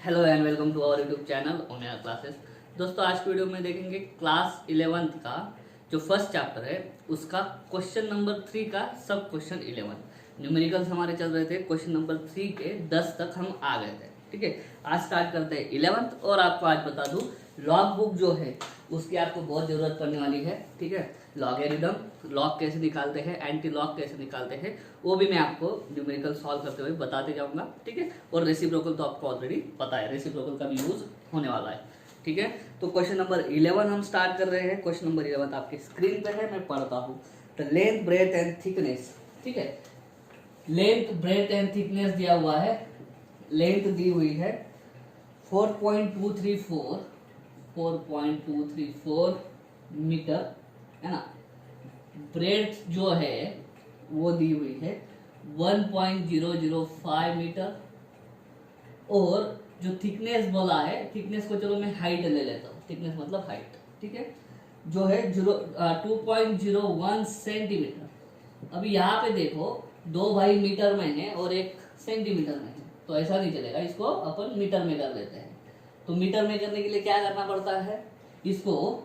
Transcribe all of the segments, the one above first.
Hello and welcome to our YouTube channel Onia classes. दोस्तों आज की वीडियो में देखेंगे क्लास 11th का जो फर्स्ट चैप्टर है उसका क्वेश्चन नंबर 3 का सब क्वेश्चन 11 न्यूमेरिकल्स हमारे चल रहे थे। क्वेश्चन नंबर 3 के 10 तक हम आ गए थे। ठीक है, आज स्टार्ट करते हैं 11th। और आपको आज बता दूं लॉग बुक जो है उसकी आपको बहुत ज़रूरत पड़ने वाली है। ठीक है, लॉगरिथम, लॉग कैसे निकालते हैं, एंटी लॉग कैसे निकालते हैं, वो भी मैं आपको न्यूमेरिकल सॉल्व करते हुए बताते जाऊंगा। ठीक है, और रेसिप्रोकल तो आपको ऑलरेडी पता है, रेसिप्रोकल का भी यूज होने वाला है। ठीक है, तो क्वेश्चन नंबर 11 हम स्टार्ट कर रहे हैं। क्वेश्चन नंबर 11 आपके स्क्रीन पे है, मैं पढ़ता हूँ। The length, breadth and thickness. ठीक है, लेंथ, ब्रेथ एंड थिकनेस दिया हुआ है। लेंथ दी हुई है 4.234 मीटर, है ना। ब्रेथ जो है वो दी हुई है 1.005 मीटर। और जो थिकनेस बोला है, थिकनेस को चलो मैं हाइट ले लेता हूँ, थिकनेस मतलब हाइट। ठीक है, जो है 2.01 सेंटीमीटर। अभी यहाँ पे देखो दो भाई मीटर में है और एक सेंटीमीटर में है, तो ऐसा नहीं चलेगा, इसको अपन मीटर में कर लेते हैं। तो मीटर में करने के लिए क्या करना पड़ता है, इसको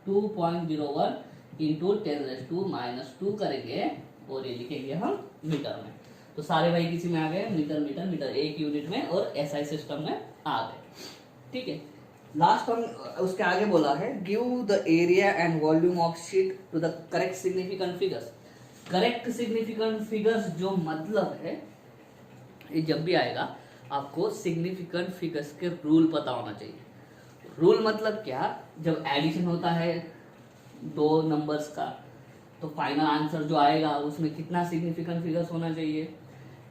2.01 इंटू 10⁻² करेंगे और ये लिखेंगे हम मीटर में। तो सारे भाई किसी में आ गए, मीटर मीटर मीटर, एक यूनिट में और एसआई सिस्टम में आ गए। ठीक है, लास्ट हम उसके आगे बोला है give the area and volume of sheet to the correct significant figures. Correct significant figures जो मतलब है, ये जब भी आएगा आपको सिग्निफिकेंट फिगर्स के रूल पता होना चाहिए। रूल मतलब क्या, जब एडिशन होता है दो नंबर्स का तो फाइनल आंसर जो आएगा उसमें कितना सिग्निफिकेंट फिगर्स होना चाहिए।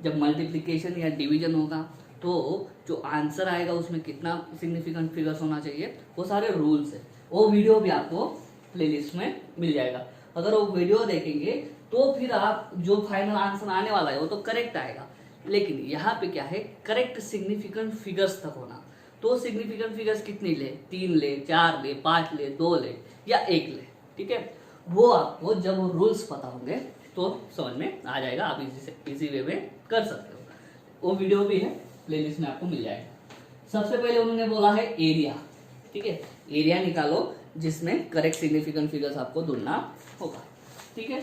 जब मल्टीप्लिकेशन या डिवीजन होगा तो जो आंसर आएगा उसमें कितना सिग्निफिकेंट फिगर्स होना चाहिए, वो सारे रूल्स है। वो वीडियो भी आपको प्लेलिस्ट में मिल जाएगा। अगर वो वीडियो देखेंगे तो फिर आप जो फाइनल आंसर आने वाला है वो तो करेक्ट आएगा, लेकिन यहाँ पे क्या है, करेक्ट सिग्निफिकेंट फिगर्स तक होना। तो सिग्निफिकेंट फिगर्स कितनी ले, 3 ले, 4 ले, 5 ले, 2 ले या 1 ले। ठीक है, वो आपको जब रूल्स पता होंगे तो समझ में आ जाएगा, आप इजी वे में कर सकते हो। वो वीडियो भी है, प्लेलिस्ट में आपको मिल जाएगा। सबसे पहले उन्होंने बोला है एरिया। ठीक है, एरिया निकालो जिसमें करेक्ट सिग्निफिकेंट फिगर्स आपको ढूंढना होगा। ठीक है,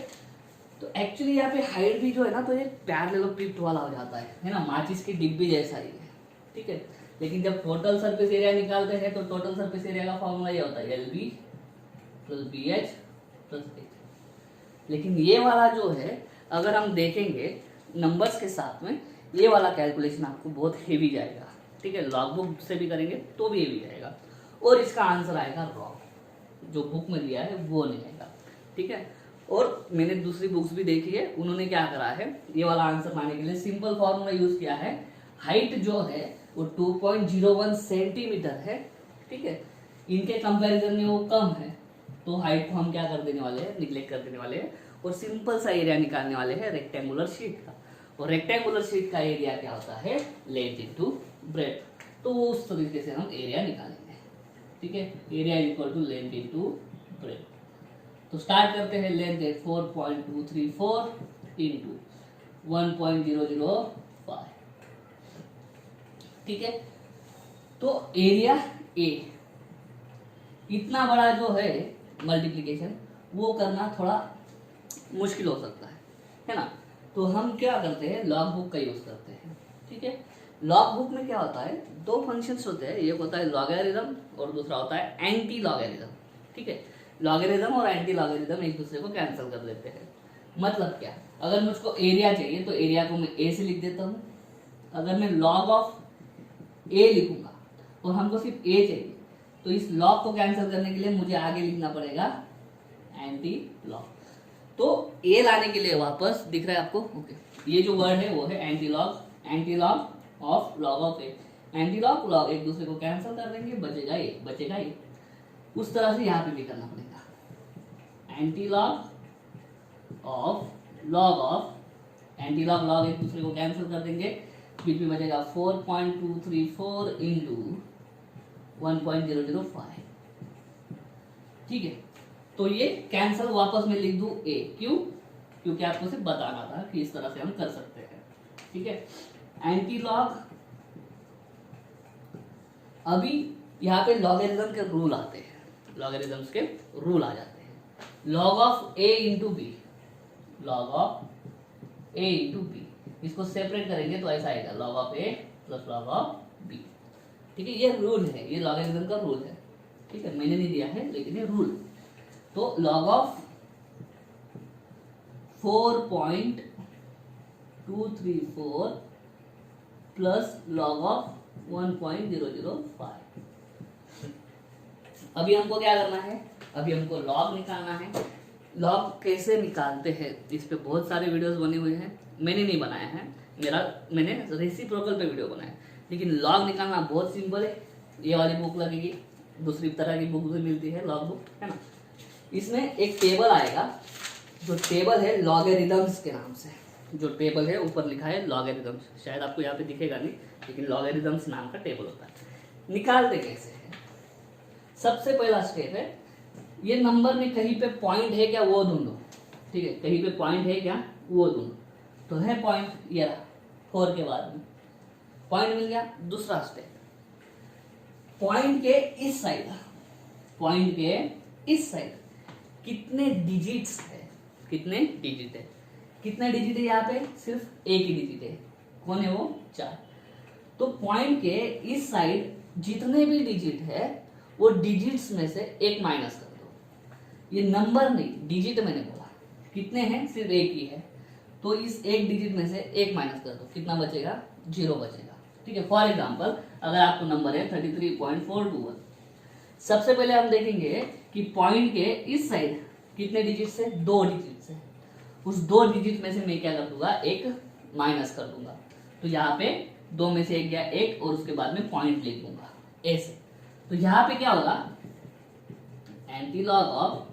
तो एक्चुअली यहाँ पे हाइट भी जो है ना, तो ये पैरेललोपिड वाला हो जाता है ना, माचिस की डिब्बी जैसा ही है। ठीक है, लेकिन जब टोटल सरफेस एरिया निकालते हैं तो टोटल सरफेस एरिया का फॉर्मूला ये होता है LB + BH + H। लेकिन ये वाला जो है, अगर हम देखेंगे नंबर्स के साथ में, ये वाला कैलकुलेशन आपको बहुत हेवी जाएगा। ठीक है, लॉग बुक से भी करेंगे तो भी हेवी जाएगा, और इसका आंसर आएगा रॉन्ग, जो बुक में दिया है वो नहीं आएगा। ठीक है, और मैंने दूसरी बुक्स भी देखी है, उन्होंने क्या करा है, ये वाला आंसर पाने के लिए सिंपल फॉर्मूला यूज किया है। हाइट जो है वो 2.01 सेंटीमीटर है। ठीक है, इनके कंपैरिजन में वो कम है, तो हाइट को हम क्या कर देने वाले हैं, निग्लेक्ट कर देने वाले हैं, और सिंपल सा एरिया निकालने वाले हैं रेक्टेंगुलर शीट का। और रेक्टेंगुलर शीट का एरिया क्या होता है, लेंथ इंटू ब्रेथ। तो वो उस तरीके से हम एरिया निकालेंगे। ठीक है, area equal to length into breadth. तो स्टार्ट करते हैं, लेंथ है 4.234 इंटू 1.005। ठीक है, तो एरिया ए, इतना बड़ा जो है मल्टीप्लिकेशन वो करना थोड़ा मुश्किल हो सकता है ना। तो हम क्या करते हैं, लॉग बुक का यूज करते हैं। ठीक है, लॉग बुक में क्या होता है, दो फंक्शंस होते हैं, एक होता है लॉगरिथम और दूसरा होता है एंटी लॉगरिथम। ठीक है, लॉगरिथम और एंटी लॉगरिथम एक दूसरे को कैंसिल कर देते हैं। मतलब क्या, अगर मुझको एरिया चाहिए तो एरिया को मैं ए से लिख देता हूँ। अगर मैं लॉग ऑफ ए लिखूंगा और हमको सिर्फ ए चाहिए, तो इस लॉग को कैंसिल करने के लिए मुझे आगे लिखना पड़ेगा एंटी लॉग। तो ए लाने के लिए वापस दिख रहा है आपको, ओके, ये जो वर्ड है वो है anti log, anti log of log of A. Anti log log एक दूसरे को कैंसिल कर देंगे, बचेगा ए, बचेगा ए। उस तरह से यहाँ पे भी करना पड़ेगा, anti log of log of, anti log log एक दूसरे को कैंसिल कर देंगे, बीच में बचेगा 4.234 इंटू 1.005। ठीक है, तो ये कैंसल वापस में लिख दूं ए, क्यों, क्योंकि आपको सिर्फ बताना था कि इस तरह से हम कर सकते हैं। ठीक है, एंटी लॉग अभी यहाँ पे लॉगरिथम के रूल आते हैं, लॉगरिथम्स के रूल आ जाते हैं। Log of A into B, log of A into B, इसको सेपरेट करेंगे तो ऐसा आएगा log of A plus log of B. ठीक है, ये रूल है, ये लॉगरिथम का रूल है। ठीक है, मैंने नहीं दिया है लेकिन ये रूल। तो log of 4.234 plus log of 1.005। अभी हमको क्या करना है, अभी हमको लॉग निकालना है। लॉग कैसे निकालते हैं इस पे बहुत सारे वीडियोस बने हुए हैं, मैंने नहीं बनाया है, मैंने रेसिप्रोकल पे वीडियो बनाया है। लेकिन लॉग निकालना बहुत सिंपल है। ये वाली बुक लगेगी, दूसरी तरह की बुक भी मिलती है, लॉग बुक है ना। इसमें एक टेबल आएगा, जो टेबल है लॉगरिथम्स के नाम से, जो टेबल है ऊपर लिखा है लॉगरिथम्स, शायद आपको यहाँ पे दिखेगा नहीं, लेकिन लॉगरिथम्स नाम का टेबल होता है। निकालते कैसे है, सबसे पहला स्टेप है, ये नंबर में कहीं पे पॉइंट है क्या वो ढूंढो। ठीक है, कहीं पे पॉइंट है क्या वो ढूंढो। तो है पॉइंट, ये रहा 4 के बाद में पॉइंट मिल गया। दूसरा स्टेप, पॉइंट के इस साइड, पॉइंट के इस साइड कितने डिजिट्स है, कितने डिजिट है, कितने डिजिट है यहाँ पे, सिर्फ एक ही डिजिट है, कौन है वो, 4। तो पॉइंट के इस साइड जितने भी डिजिट है वो डिजिट्स में से एक माइनस कर दो। ये नंबर नहीं, डिजिट मैंने बोला, कितने हैं, सिर्फ एक ही है, तो इस एक डिजिट में से एक माइनस कर दो, कितना बचेगा, 0 बचेगा। ठीक है, फॉर एग्जाम्पल अगर आपको नंबर है 33.421, सबसे पहले हम देखेंगे कि पॉइंट के इस साइड कितने डिजिट से, 2 डिजिट से। उस 2 डिजिट में से मैं क्या कर दूंगा, एक माइनस कर दूंगा। तो यहाँ पे 2 में से एक गया 1 और उसके बाद में पॉइंट लिख दूंगा ऐसे। तो यहाँ पे क्या होगा, एंटी लॉग ऑफ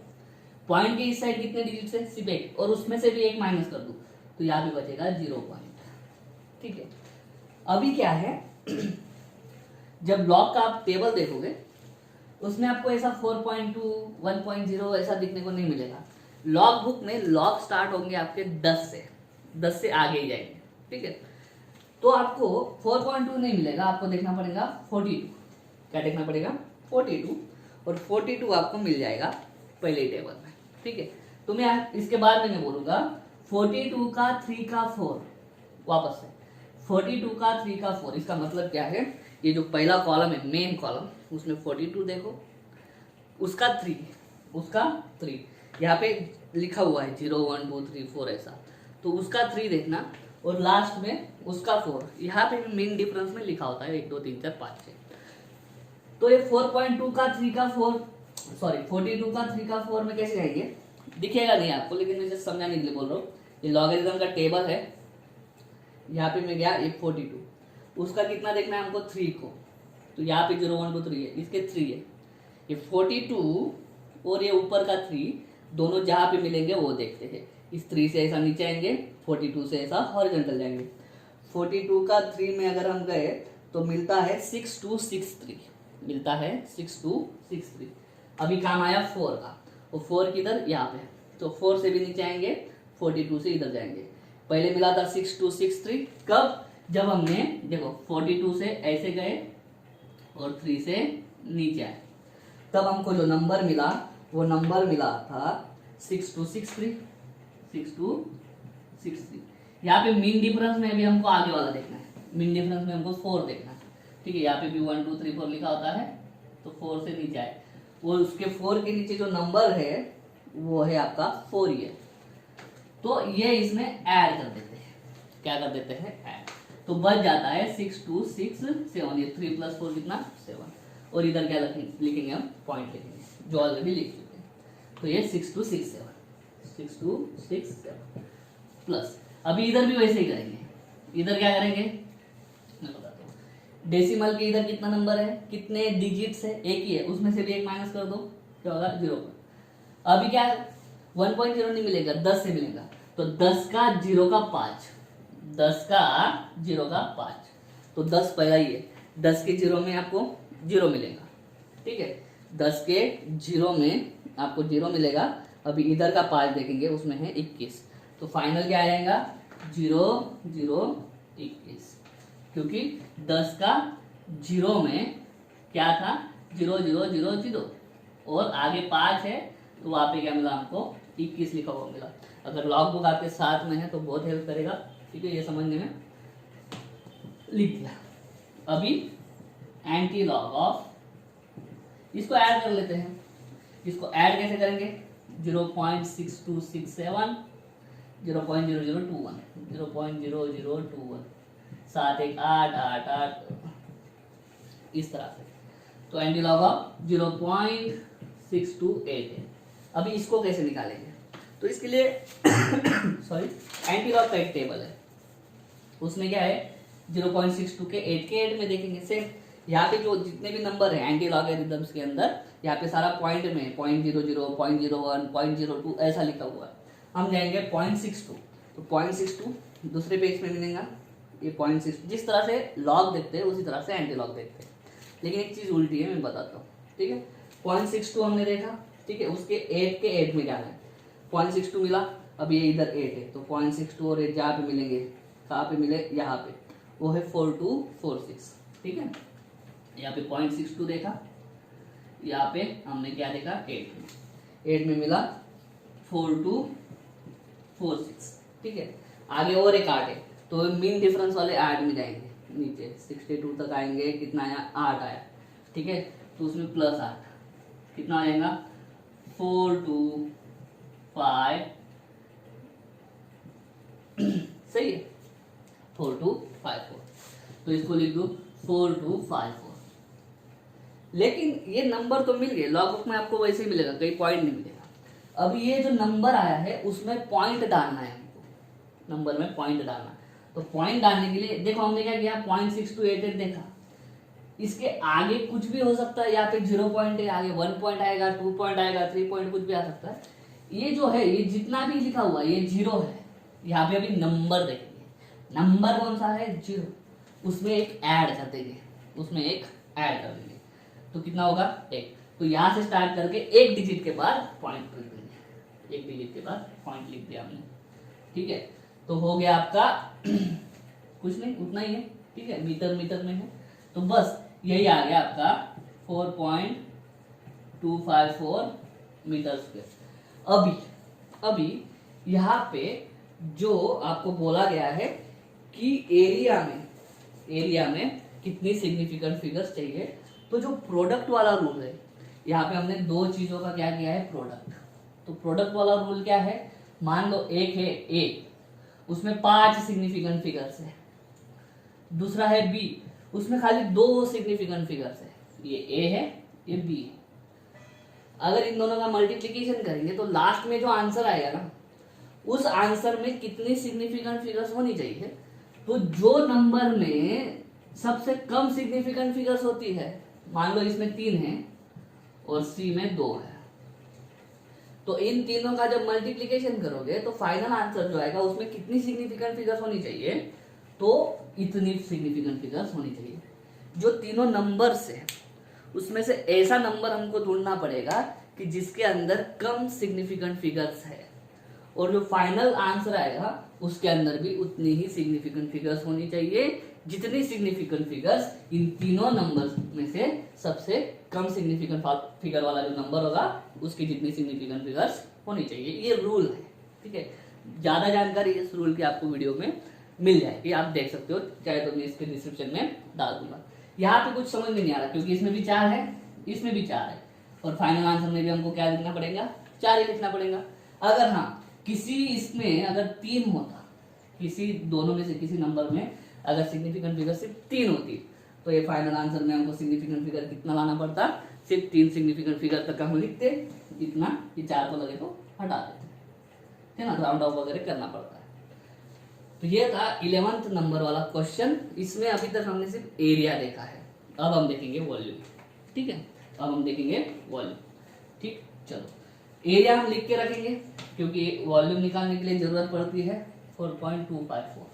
पॉइंट के इस साइड कितने डिजिट से, सिर्फ 1, और उसमें से भी एक माइनस कर दूं तो यहाँ पे बचेगा 0 पॉइंट। ठीक है, अभी क्या है जब लॉग का आप टेबल देखोगे उसमें आपको ऐसा 4.2 1.0 ऐसा दिखने को नहीं मिलेगा। लॉग बुक में लॉग स्टार्ट होंगे आपके 10 से आगे ही जाएंगे। ठीक है, तो आपको 4.2 नहीं मिलेगा, आपको देखना पड़ेगा 42। क्या देखना पड़ेगा, 42, और 42 आपको मिल जाएगा पहले टेबल में। ठीक है, तो मैं इसके बाद में बोलूंगा 42 का 3 का 4, वापस से 42 का 3 का 4, इसका मतलब क्या है, ये जो पहला कॉलम है मेन कॉलम, उसमें 42 देखो, उसका 3 यहाँ पे लिखा हुआ है 0 1 2 3 4 ऐसा, तो उसका 3 देखना, और लास्ट में उसका 4, यहाँ पे मेन डिफरेंस में लिखा होता है 1 2 3 4 5 6। तो ये 4.2 का 3 का 4, सॉरी 42 का 3 का 4 में कैसे आएंगे, दिखेगा नहीं आपको, लेकिन मैं जस्ट समझाने के लिए बोल रहा हूँ। ये लॉगरिथम का टेबल है, यहाँ पे मैं गया 42, उसका कितना देखना है हमको 3 को, तो यहाँ पे 0 1 2 3 है, इसके 3 है। ये 42 और ये ऊपर का 3 दोनों जहाँ पे मिलेंगे वो देखते हैं। इस 3 से ऐसा नीचे आएंगे, 42 से ऐसा हॉरिजॉन्टल जाएंगे। 42 का 3 में अगर हम गए तो मिलता है 6263, मिलता है 6263। अभी काम आया 4 का, वो 4 किधर, यहाँ पे, तो 4 से भी नीचे आएंगे, 42 से इधर जाएंगे। पहले मिला था 6263, कब, जब हमने देखो 42 से ऐसे गए और 3 से नीचे आए, तब हमको जो नंबर मिला वो नंबर मिला था 6263। यहाँ पे मीन डिफरेंस में भी हमको आगे वाला देखना है, मीन डिफरेंस में हमको 4 देखना है। ठीक है, यहाँ पे भी 1 2 3 4 लिखा होता है, तो 4 से नीचे आए, वो उसके 4 के नीचे जो नंबर है वो है आपका 4 ही है, तो ये इसमें ऐड कर देते हैं। क्या कर देते हैं, ऐड, तो बच जाता है 6267, ये 3 + 4 कितना, 7, और इधर क्या लिखेंगे हम, पॉइंट लिखेंगे जो ऑलरेडी लिख चुके हैं। तो ये 6267 प्लस, अभी इधर भी वैसे ही करेंगे। इधर क्या करेंगे मैं बताता हूँ, डेसिमल के इधर कितना नंबर है, कितने डिजिट्स है, एक ही है, उसमें से भी एक माइनस कर दो, क्या होगा 0। अभी क्या 1.0 नहीं मिलेगा, 10 से मिलेगा, तो 10 का 0 का 5, 10 का 0 का 5, तो 10 पहला ही है, 10 के 0 में आपको 0 मिलेगा। ठीक है, 10 के 0 में आपको 0 मिलेगा। अभी इधर का 5 देखेंगे, उसमें है 21, तो फाइनल क्या आएगा 0 0 21, क्योंकि 10 का 0 में क्या था 0000 और आगे 5 है तो वहाँ पे क्या मिला हमको 21 लिखा हुआ मिला। अगर लॉग बुक आपके साथ में है तो बहुत हेल्प करेगा, ठीक है, ये समझने में। लिख दिया। अभी एंटी लॉग ऑफ, इसको ऐड कर लेते हैं। इसको ऐड कैसे करेंगे 0.6267 0.0021 0.0021 7 1 8 8 8 इस तरह से। तो एंटी लॉग ऑफ 0.628 है। अभी इसको कैसे निकालेंगे, तो इसके लिए सॉरी एंटी लॉग का एक टेबल है, उसमें क्या है 0.62 के 8 में देखेंगे। सेम यहाँ पे जो जितने भी नंबर है एंटी लॉगरिथम्स के अंदर, यहाँ पे सारा पॉइंट में 0.00 0.01 0.02 ऐसा लिखा हुआ है। हम जाएंगे 0.62, तो 0.62 दूसरे पेज में मिलेगा। ये 0.6 जिस तरह से लॉग देखते हैं उसी तरह से एंटी लॉग देखते हैं, लेकिन एक चीज उल्टी है, मैं बताता हूँ, ठीक है। 0.62 हमने देखा, ठीक है, उसके 8 के 8 में जाना है। 0.62 मिला, अब ये इधर 8 है, तो 0.62 और 8 जहाँ पे मिलेंगे, कहाँ पे मिले, यहाँ पे, वो है 4246, ठीक है। यहाँ पे 0.62 देखा, यहाँ पे हमने क्या देखा 8 में मिला 4246, ठीक है। आगे और एक 8 है, तो मीन डिफरेंस वाले 8 में जाएंगे, नीचे 62 तक आएंगे, कितना आया 8 आया, ठीक है। तो उसमें प्लस 8 कितना आ जाएगा 4254 सही है 4254, तो इसको लिख दो 4254। लेकिन ये नंबर तो मिल गए, लॉग बुक में आपको वैसे ही मिलेगा, कहीं पॉइंट नहीं मिलेगा। अब ये जो नंबर आया है उसमें पॉइंट डालना है हमको, नंबर में पॉइंट डालना है। तो पॉइंट डालने के लिए देखो हमने क्या किया 0.6288 देखा, इसके आगे कुछ भी हो सकता है, यहाँ पे 0 पॉइंट है, आगे 1 पॉइंट आएगा, 2 पॉइंट आएगा, 3 पॉइंट कुछ भी आ सकता है। ये जो है ये जितना भी लिखा हुआ ये 0 है। यहाँ पे अभी नंबर देखेंगे, नंबर कौन सा है 0, उसमें एक ऐड कर देंगे, उसमें एक ऐड कर देंगे, तो कितना होगा 1। तो यहाँ से स्टार्ट करके एक डिजिट के बाद पॉइंट लिख देंगे, एक डिजिट के बाद पॉइंट लिख दिया हमने, ठीक है। तो हो गया आपका कुछ नहीं, उतना ही है, ठीक है, मीटर में है, तो बस यही आ गया आपका 4.254 मीटर स्क्वायर। अभी यहाँ पे जो आपको बोला गया है कि एरिया में कितनी सिग्निफिकेंट फिगर्स चाहिए, तो जो प्रोडक्ट वाला रूल है, यहाँ पे हमने दो चीजों का क्या किया है प्रोडक्ट। तो प्रोडक्ट वाला रूल क्या है, मान लो एक है ए, उसमें 5 सिग्निफिकेंट फिगर्स है, दूसरा है बी, उसमें खाली 2 सिग्निफिकेंट फिगर्स है, ये ए है ये बी है। अगर इन दोनों का मल्टीप्लिकेशन करेंगे तो लास्ट में जो आंसर आएगा ना, उस आंसर में कितनी सिग्निफिकेंट फिगर्स होनी चाहिए, तो जो नंबर में सबसे कम सिग्निफिकेंट फिगर्स होती है, मान लो इसमें 3 है और सी में 2 है, तो इन तीनों का जब मल्टीप्लिकेशन करोगे तो फाइनल आंसर जो आएगा उसमें कितनी सिग्निफिकेंट फिगर्स होनी चाहिए, तो इतनी सिग्निफिकेंट फिगर्स होनी चाहिए। जो तीनों नंबर्स है उसमें से ऐसा नंबर हमको ढूंढना पड़ेगा कि जिसके अंदर कम सिग्निफिकेंट फिगर्स है, और जो फाइनल आंसर आएगा उसके अंदर भी उतनी ही सिग्निफिकेंट फिगर्स होनी चाहिए जितनी सिग्निफिकेंट फिगर्स इन तीनों नंबर्स में से सबसे कम सिग्निफिकेंट फिगर वाला जो नंबर होगा उसकी जितनी सिग्निफिकेंट फिगर्स होनी चाहिए। ये रूल है, ठीक है। ज्यादा जानकारी इस रूल की आपको वीडियो में मिल जाएगी, आप देख सकते हो, चाहे तो मैं इसके डिस्क्रिप्शन में डाल दूंगा। यहाँ पे कुछ समझ में नहीं आ रहा क्योंकि इसमें भी 4 है, इसमें भी 4 है, और फाइनल आंसर में भी हमको क्या लिखना पड़ेगा 4 ही लिखना पड़ेगा। अगर हाँ किसी इसमें अगर 3 होता, किसी दोनों में से किसी नंबर में अगर सिग्निफिकेंट फिगर सिर्फ 3 होती, तो ये फाइनल आंसर में हमको सिग्निफिकेंट फिगर कितना लाना पड़ता, सिर्फ 3 सिग्निफिकेंट फिगर तक हम लिखते, इतना, ये 4 को लगे तो हटा देते, है ना, राउंड ऑफ वगैरह करना पड़ता है। तो ये था 11th नंबर वाला क्वेश्चन। इसमें अभी तक हमने सिर्फ एरिया देखा है, अब हम देखेंगे वॉल्यूम, ठीक है, अब हम देखेंगे वॉल्यूम, ठीक। चलो एरिया हम लिख के रखेंगे क्योंकि वॉल्यूम निकालने के लिए जरूरत पड़ती है 4.254,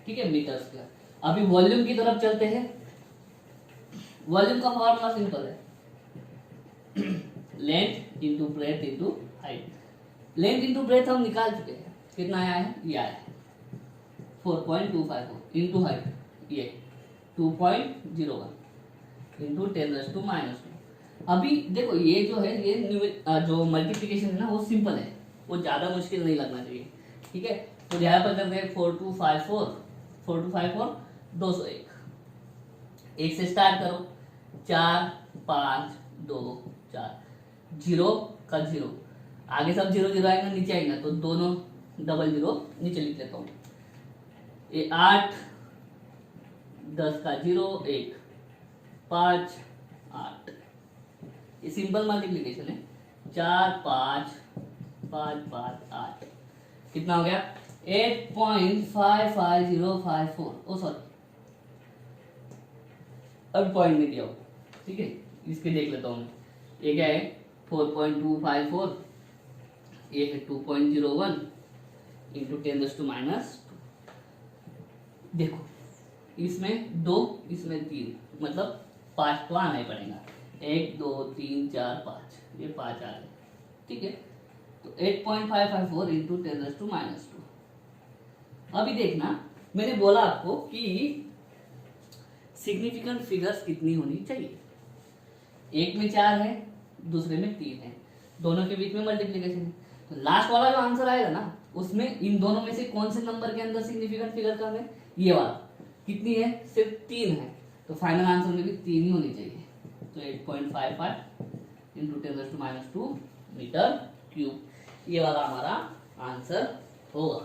ठीक है, मीटर स्क्वायर। अभी वॉल्यूम की तरफ चलते हैं। वॉल्यूम का फॉर्मूला सिंपल है, length into breath into height. Length into breath हम निकाल चुके हैं, कितना आया है, ये आया है 4.254 इंटू हाइट ये 2.01, इंटू 10⁻²। अभी देखो ये जो है ये जो मल्टीप्लिकेशन है ना वो सिंपल है, वो ज़्यादा मुश्किल नहीं लगना चाहिए, ठीक है। तो यहाँ पर करते हैं 4 2 5 4, 4 2 5 4 201, एक से स्टार्ट करो, 4 5 2 4, 0 का 0, आगे सब 0 0 आएगा, नीचे आएगा तो दोनों डबल 0 नीचे लिख लेता हूँ। ये 8 10 का 0 1 5 8, ये सिंपल मल्टीप्लिकेशन है। 4 5 5 5 8, कितना हो गया 8.55054। ओ सॉरी अब पॉइंट नहीं दिया हो, ठीक है, इसके देख लेता हूँ। ये क्या है 4.254, ये है 2.01 इंटू 10⁻²। देखो इसमें 2 इसमें 3, मतलब 5 तो आना ही पड़ेगा। 1 2 3 4 5, ये 5 आ गए, ठीक है। तो 8.554 इंटू 10⁻²। अभी देखना, मैंने बोला आपको कि सिग्निफिकेंट फिगर्स कितनी होनी चाहिए। एक में 4 है, दूसरे में 3 है, दोनों के बीच में मल्टीप्लिकेशन है। तो लास्ट वाला जो आंसर आएगा ना, उसमें इन दोनों में से कौन से नंबर के अंदर सिग्निफिकेंट फिगर कम है, ये वाला। कितनी है, सिर्फ 3 है, तो फाइनल आंसर में भी 3 ही होनी चाहिए। तो 8.55 इंटू 10⁻² मीटर क्यूब, ये वाला हमारा आंसर होगा,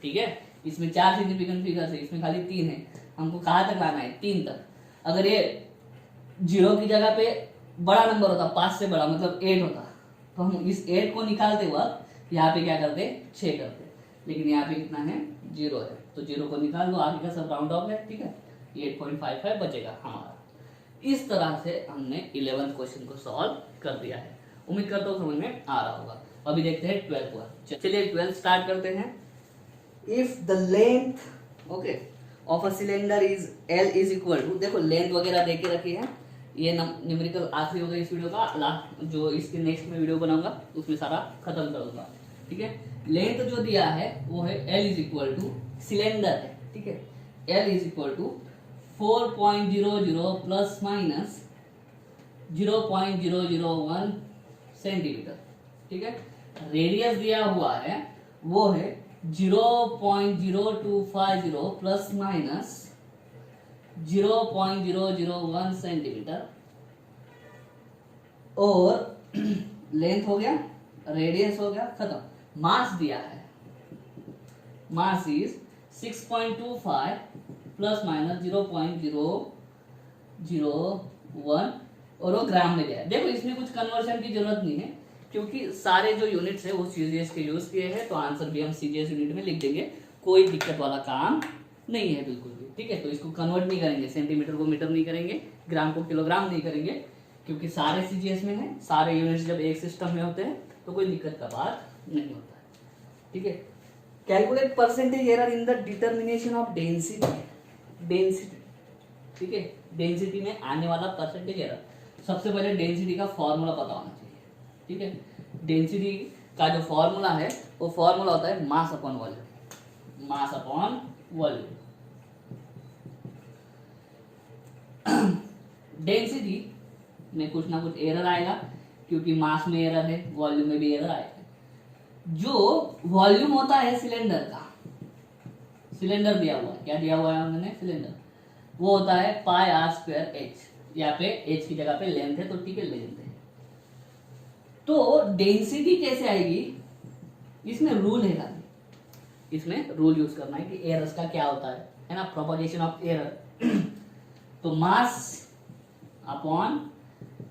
ठीक है। इसमें 4 सिग्निफिकेंट फिगर्स है, इसमें खाली 3 है, हमको कहाँ तक लाना है, 3 तक। अगर ये 0 की जगह पे बड़ा नंबर होता, 5 से बड़ा मतलब 8 होता, तो हम इस 8 को निकालते वक्त यहाँ पे क्या करते, 6 करते, लेकिन यहाँ पे कितना है 0 है, तो 0 को निकाल दो, आगे का सब राउंड ऑफ है, ठीक है। 8.55 बचेगा हमारा। इस तरह से हमने 11th क्वेश्चन को सॉल्व कर दिया है। उम्मीद करता हूँ समझ में आ रहा होगा। अभी देखते हैं 12th का। चलिए 12th स्टार्ट करते हैं। If the length okay of a cylinder is L is equal to, देखो लेंथ वगैरह दे के रखी है, ये न्यूमेरिकल आखिरी होगा इस वीडियो का, जो इसके नेक्स्ट में वीडियो बनाऊंगा उसमें सारा खत्म कर दूंगा, ठीक है। लेंथ जो दिया है वो है L is equal to, cylinder है, ठीक है, L is equal to 4.00 plus minus 0.001 centimetre, ठीक है। रेडियस दिया हुआ है वो है 0.0250 प्लस माइनस 0.001 सेंटीमीटर, और लेंथ हो गया, रेडियस हो गया, खत्म। मास दिया है, मास इज 6.25 प्लस माइनस 0.001, और वो ग्राम में दिया है। देखो इसमें कुछ कन्वर्शन की जरूरत नहीं है, क्योंकि सारे जो यूनिट्स है वो सीजीएस के यूज किए हैं, तो आंसर भी हम सीजीएस यूनिट में लिख देंगे, कोई दिक्कत वाला काम नहीं है बिल्कुल भी, ठीक है। तो इसको कन्वर्ट नहीं करेंगे, सेंटीमीटर को मीटर नहीं करेंगे, ग्राम को किलोग्राम नहीं करेंगे, क्योंकि सारे सीजीएस में है, सारे यूनिट्स जब एक सिस्टम में होते हैं तो कोई दिक्कत का बात नहीं होता है, ठीक है। Calculate percentage error in the determination of density, ठीक है। डेंसिटी में आने वाला परसेंटेज एरर, सबसे पहले डेंसिटी का फॉर्मूला पता होना चाहिए, ठीक है। डेंसिटी का जो फॉर्मूला है वो फॉर्मूला होता है mass upon volume, mass upon volume. Density में कुछ ना कुछ एरर आएगा, क्योंकि मास में एरर है, वॉल्यूम में भी एरर आएगा। जो वॉल्यूम होता है सिलेंडर का, सिलेंडर दिया हुआ है, क्या दिया हुआ है हमने, सिलेंडर, वो होता है πr²h, यहाँ पे h की जगह पे लेंथ है, तो ठीक है लेंथ है। तो डेंसिटी कैसे आएगी, इसमें रूल है खाली, इसमें रूल यूज करना है कि एरर्स का क्या होता है ना, प्रोपगेशन ऑफ एरर। तो मास अपॉन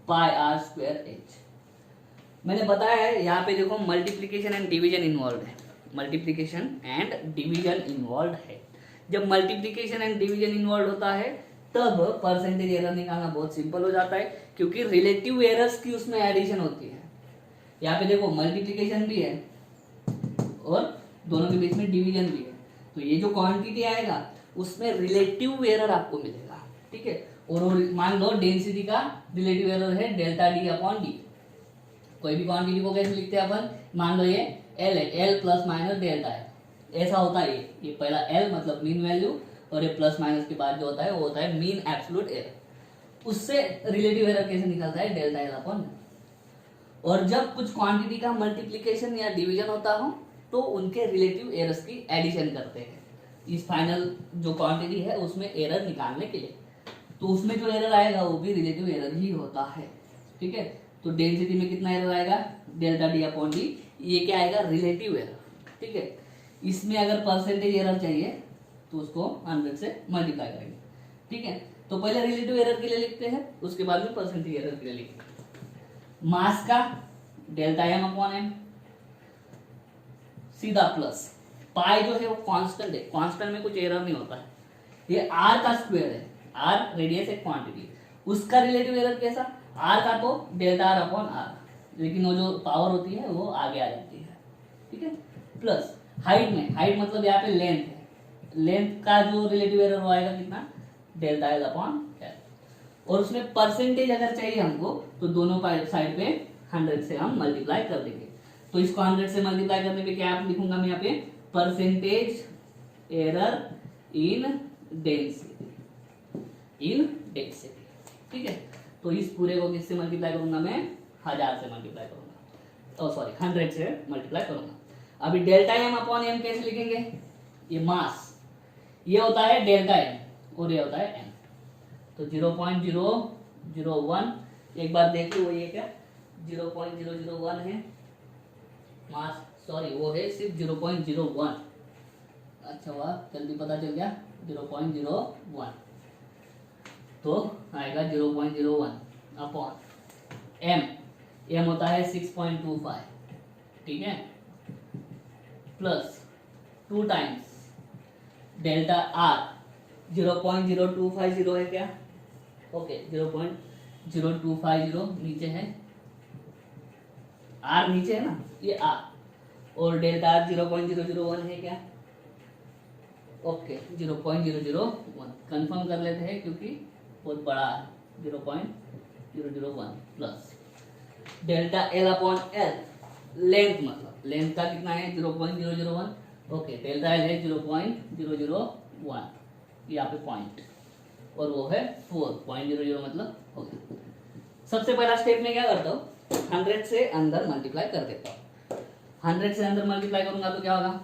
πr²h। मैंने बताया है यहाँ पे देखो मल्टीप्लिकेशन एंड डिवीजन इन्वॉल्व है, मल्टीप्लिकेशन एंड डिवीजन इन्वॉल्व है। जब मल्टीप्लिकेशन एंड डिवीजन इन्वॉल्व होता है तब परसेंटेज एरर निकालना बहुत सिंपल हो जाता है, क्योंकि रिलेटिव एरर्स की उसमें एडिशन होती है। यहाँ पे देखो मल्टीप्लिकेशन भी है और दोनों के बीच में डिवीजन भी है, तो ये जो क्वांटिटी आएगा उसमें रिलेटिव एरर आपको मिलेगा, ठीक है। और मान लो डेंसिटी का रिलेटिव एरर है डेल्टा डी अपॉन डी। कोई भी क्वांटिटी को कैसे लिखते हैं अपन, मान लो ये एल है, एल प्लस माइनस डेल्टा है, ऐसा होता है। ये पहला एल मतलब मीन वैल्यू, और ये प्लस माइनस के बाद जो होता है वो होता है मीन एब्सोल्यूट एरर। उससे रिलेटिव एरर कैसे निकलता है, डेल्टा एल अपॉन। और जब कुछ क्वांटिटी का मल्टीप्लिकेशन या डिवीजन होता हो तो उनके रिलेटिव एरर्स की एडिशन करते हैं इस फाइनल जो क्वांटिटी है उसमें एरर निकालने के लिए। तो उसमें जो एरर आएगा वो भी रिलेटिव एरर ही होता है, ठीक है। तो डेंसिटी में कितना एरर आएगा, डेल्टा डी अपॉन डी, ये क्या आएगा, रिलेटिव एरर, ठीक है। इसमें अगर परसेंटेज एरर चाहिए तो उसको 100 से मल्टीप्लाई करेंगे, ठीक है। तो पहले रिलेटिव एरर के लिए लिखते हैं, उसके बाद में परसेंटेज एरर के लिए लिखते हैं। मास का डेल्टा एम अपॉन एम, सीधा प्लस, पाई जो है वो कांस्टेंट है, कांस्टेंट में कुछ एरर नहीं होता है। ये आर का स्क्वायर है, आर रेडियस एक क्वांटिटी, उसका रिलेटिव एरर कैसा, आर का तो डेल्टा आर अपॉन आर, लेकिन वो जो पावर होती है वो आगे आ जाती है, ठीक है। प्लस हाइट में, हाइट मतलब यहाँ पे लेंथ है, लेंथ का जो रिलेटिव एरर वो आएगा कितना, डेल्टा एल अपॉन एल। और उसमें परसेंटेज अगर चाहिए हमको तो दोनों साइड पे 100 से हम मल्टीप्लाई कर देंगे। तो इसको 100 से मल्टीप्लाई करने पे क्या लिखूंगा मैं यहाँ पे, percentage error in density, in density, ठीक है। तो इस पूरे को किससे मल्टीप्लाई करूंगा मैं, 1000 से मल्टीप्लाई करूंगा, ओ सॉरी 100 से मल्टीप्लाई करूंगा। अभी डेल्टा एम अपॉन एम कैसे लिखेंगे, ये मास, ये होता है डेल्टा एम और ये होता है एम। तो 0.001 एक बार देख लो, ये क्या 0.001 है मास, सॉरी वो है सिर्फ 0.01, अच्छा वाह जल्दी पता चल गया, 0.01 तो आएगा 0.01 अपॉन एम, एम होता है 6.25, ठीक है, प्लस 2 टाइम्स डेल्टा आर 0.0250 है क्या, ओके 0.0250 नीचे है, आर नीचे है ना, ये आर, और डेल्टा आर 0.001 है क्या, ओके 0.001 कंफर्म कर लेते हैं क्योंकि बहुत बड़ा है, 0.001 plus delta L upon L, length मतलब लेंथ का कितना है 0.001, ओके डेल्टा एल है 0.001, यहाँ पे पॉइंट और वो है 4.00 मतलब हो गया। सबसे पहला स्टेप में क्या करता हूँ, 100 से अंदर मल्टीप्लाई कर देता हूँ। 100 से अंदर मल्टीप्लाई करूंगा तो क्या होगा,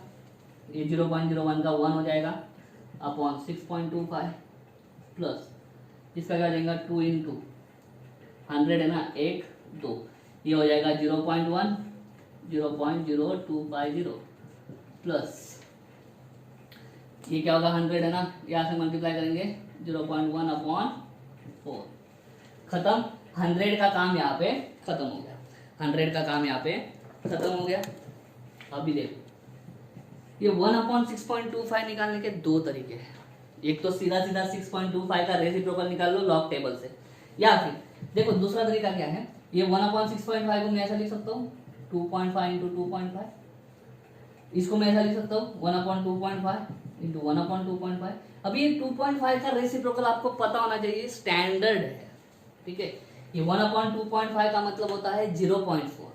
ये 0.01 का 1 हो जाएगा अपॉन 6.25 प्लस इसका क्या जाएगा 2 इंटू 100 है ना, 1 2, ये हो जाएगा 0.1 0.0250 प्लस ये क्या होगा 100 है ना, यहाँ से मल्टीप्लाई करेंगे 0.1 अपॉन 4, खत्म। 100 का काम यहाँ पे खत्म हो गया, 100 का काम यहाँ पे खत्म हो गया। अभी देखो ये 1/6.25 निकालने के दो तरीके हैं, एक तो सीधा सीधा 6.25 का रेसिप्रोकल निकाल लो लॉग टेबल से, या फिर देखो दूसरा तरीका क्या है, ये 1/6.5 को मैं ऐसा लिख सकता हूँ 2.5 इंटू 2.5, इसको मैं ऐसा लिख सकता हूँ 1/2.5 इंटू 1/2.5। अभी ये 2.5 का रेसिप्रोकल आपको पता होना चाहिए, स्टैंडर्ड है, ठीक है। ये 1/2.5 का मतलब होता है 0.4,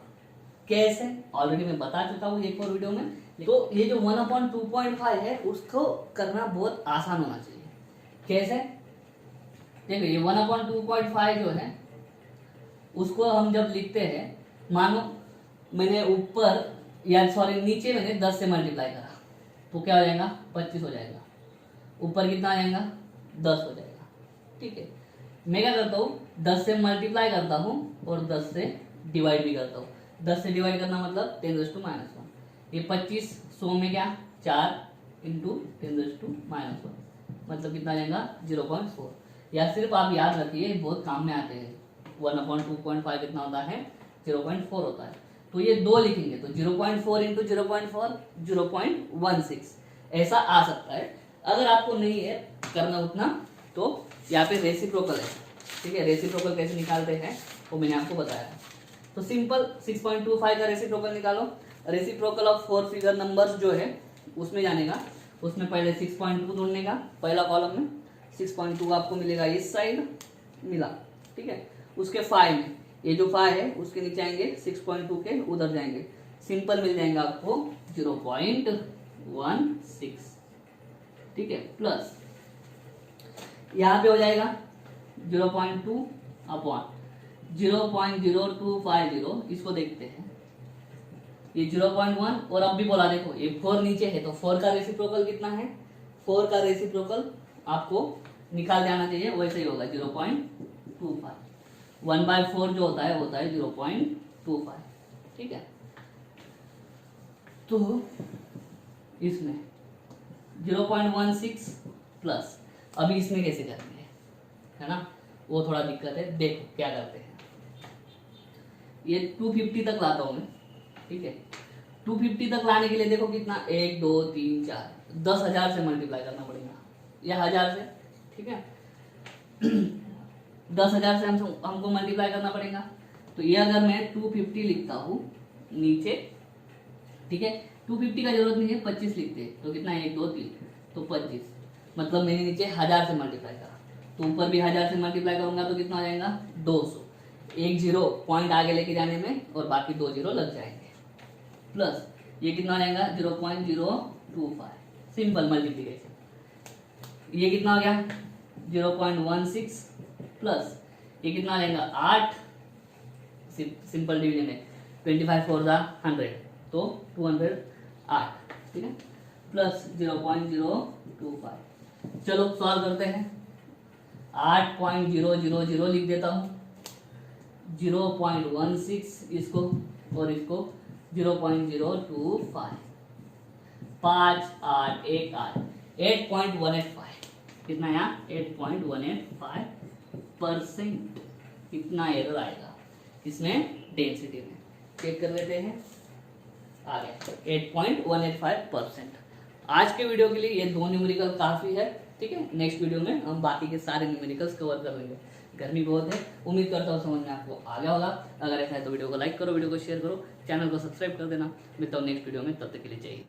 कैसे ऑलरेडी मैं बता चुका हूँ एक और वीडियो में। तो ये जो 1/2.5 है उसको करना बहुत आसान होना चाहिए, कैसे देखो ये 1/2.5 जो है उसको हम जब लिखते हैं, मानो मैंने ऊपर या सॉरी नीचे मैंने 10 से मल्टीप्लाई करा तो क्या हो जाएगा 25 हो जाएगा, ऊपर कितना आ जाएगा 10 हो जाएगा, ठीक है। मैं क्या करता हूँ 10 से मल्टीप्लाई करता हूँ और 10 से डिवाइड भी करता हूँ। 10 से डिवाइड करना मतलब 10⁻⁻1, ये 25 100 में क्या 4 इंटू 10⁻⁻1 मतलब कितना आ जाएगा 0.4, या सिर्फ आप याद रखिए बहुत काम में आते हैं, 1/2.5 कितना होता है 0.4 होता है। तो ये दो लिखेंगे तो 0.4 इंटू 0.4 0.16 ऐसा आ सकता है। अगर आपको नहीं है करना उतना तो यहाँ पे रेसिप्रोकल है, ठीक है। रेसिप्रोकल कैसे निकालते हैं वो मैंने आपको बताया। तो सिंपल 6.25 का रेसिप्रोकल निकालो। रेसिप्रोकल ऑफ 4 फिगर नंबर्स जो है उसमें जाने का, उसमें पहले 6.2 ढूंढने का, पहला कॉलम में 6.2 आपको मिलेगा इस साइड मिला, ठीक है। उसके 5 में ये जो 5 है उसके नीचे आएंगे 6.2 के उधर जाएंगे, सिंपल मिल जाएगा आपको 0.16, ठीक है। प्लस यहाँ पे हो जाएगा 0.2 अपॉन 0.0250, इसको देखते हैं, ये 0.1 और अब भी बोला देखो ये 4 नीचे है तो 4 का रेसिप्रोकल कितना है, 4 का रेसिप्रोकल आपको निकाल जाना चाहिए, वैसे ही होगा 0.25। 1/4 जो होता है वो होता है 0.25, ठीक है। तो इसमें 0.16 प्लस, अभी इसमें कैसे करेंगे, है ना, वो थोड़ा दिक्कत है। देखो क्या करते हैं, ये 250 तक लाता हूं मैं, ठीक है। 250 तक लाने के लिए देखो कितना, 1 2 3 4, 10,000 से मल्टीप्लाई करना पड़ेगा, या 1000 से, ठीक है। 10,000 से हमको मल्टीप्लाई करना पड़ेगा। तो ये अगर मैं 250 लिखता हूँ नीचे, ठीक है, 250 का जरूरत नहीं है, 25 लिखते तो कितना है, 1 2 3, तो 25, मतलब मैंने नीचे 1000 से मल्टीप्लाई करा, तो ऊपर भी 1000 से मल्टीप्लाई करूंगा तो कितना हो जाएगा, 200। एक जीरो पॉइंट आगे लेके जाने में और बाकी 2 जीरो लग जाएंगे, प्लस ये कितना हो जाएगा 0.025, सिंपल मल्टीप्लीकेशन। ये कितना हो गया 0.16 प्लस ये कितना आ जाएगा 8, सिंपल डिवीजन है, 25 4 100 तो 208, ठीक है, प्लस 0.025। चलो सॉल्व करते हैं, 8.000 लिख देता हूँ, 0.16 इसको और इसको 0.025, 5 8 1 8, 8.185, कितना यहाँ 8.185%, कितना एरर आएगा इसमें डेंसिटी में, चेक कर लेते हैं, आ गया 8.185%। आज के वीडियो के लिए ये 2 न्यूमेरिकल काफी है, ठीक है। नेक्स्ट वीडियो में हम बाकी के सारे न्यूमेरिकल्स कवर कर लेंगे। गर्मी बहुत है, उम्मीद करता हूँ समझ में आपको आ गया होगा। अगर ऐसा है तो वीडियो को लाइक करो, वीडियो को शेयर करो, चैनल को सब्सक्राइब कर देना। मिलता हूँ नेक्स्ट वीडियो में, तब तक के लिए चाहिए।